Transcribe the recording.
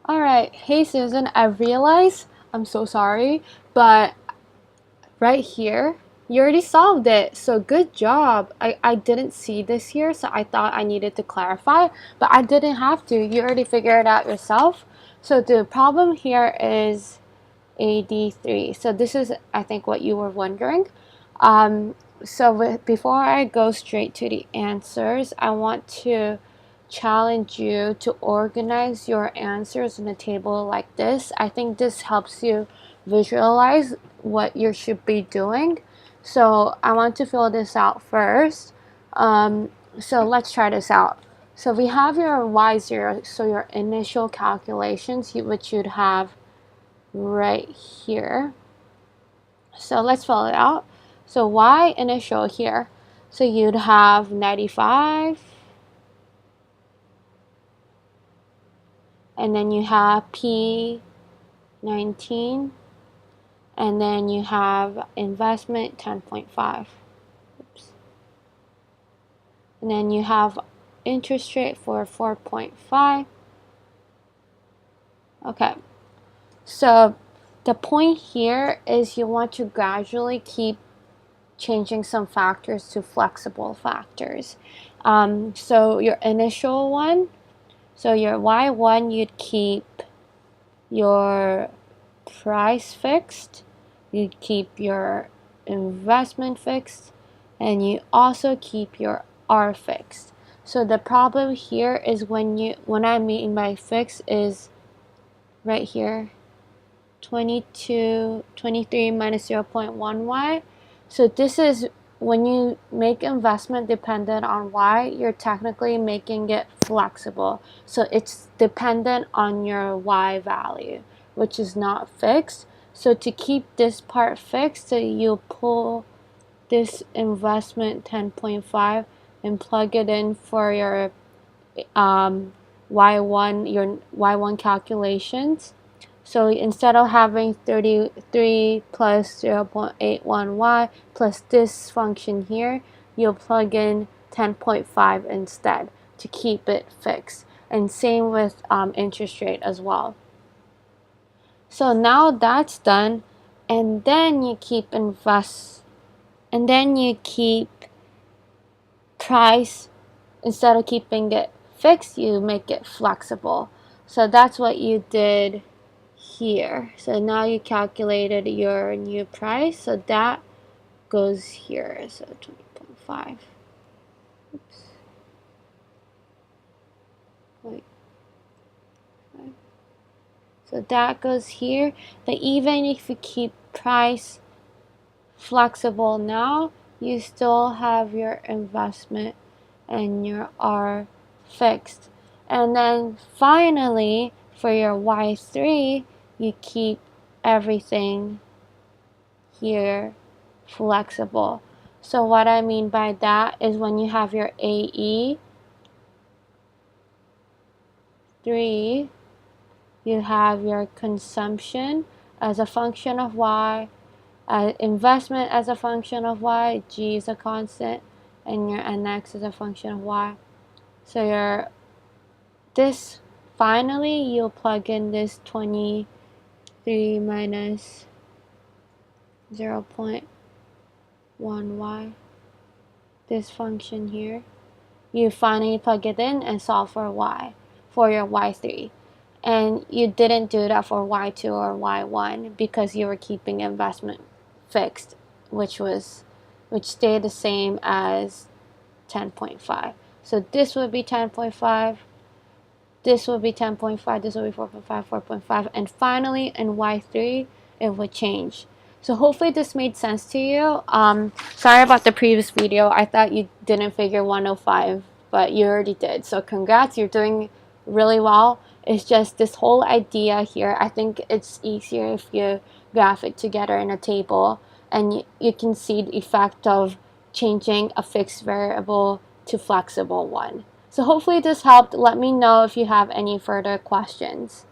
Alright, hey Susan, I realize I'm so sorry, but right here, you already solved it. So good job. I didn't see this here, so I thought I needed to clarify, but I didn't have to. You already figured it out yourself. So the problem here is AD3. So this is, I think, what you were wondering. Before I go straight to the answers, I want to challenge you to organize your answers in a table like this. I think this helps you visualize what you should be doing. So I want to fill this out first. So let's try this out. So we have your Y0, so your initial calculations, which you'd have right here. So let's fill it out. So Y initial here. So you'd have 95. And then you have P19. And then you have investment 10.5. Oops. And then you have interest rate for 4.5. Okay. So the point here is you want to gradually keep changing some factors to flexible factors. So your initial one, so your Y1, you'd keep your price fixed, you'd keep your investment fixed, and you also keep your R fixed. So the problem here is when I mean by fixed is right here, 23 minus 0.1y. So this is when you make investment dependent on y, you're technically making it flexible. So it's dependent on your y value, which is not fixed. So to keep this part fixed, so you pull this investment 10.5 and plug it in for your your y1 calculations. So instead of having 33 plus 0.81y plus this function here, you'll plug in 10.5 instead to keep it fixed. And same with interest rate as well. So now that's done, and then you keep price. Instead of keeping it fixed, you make it flexible. So that's what you did here. So now you calculated your new price, so that goes here. So 20.5. Oops. Wait. So that goes here. But even if you keep price flexible now, you still have your investment and your R fixed. And then finally, for your Y3, you keep everything here flexible. So what I mean by that is when you have your AE3, you have your consumption as a function of Y, investment as a function of Y, G is a constant, and your NX is a function of Y. So finally you'll plug in this 23 minus 0.1y, this function here. You finally plug it in and solve for y, for your y3. And you didn't do that for y2 or y1 because you were keeping investment fixed, which stayed the same as 10.5. So this would be 10.5, this would be 10.5, this would be 4.5, 4.5, and finally in y3 it would change. So hopefully this made sense to you. Sorry about the previous video. I thought you didn't figure 105, but you already did. So congrats, you're doing really well. It's just this whole idea here. I think it's easier if you graph it together in a table and you can see the effect of changing a fixed variable to flexible one. So hopefully this helped. Let me know if you have any further questions.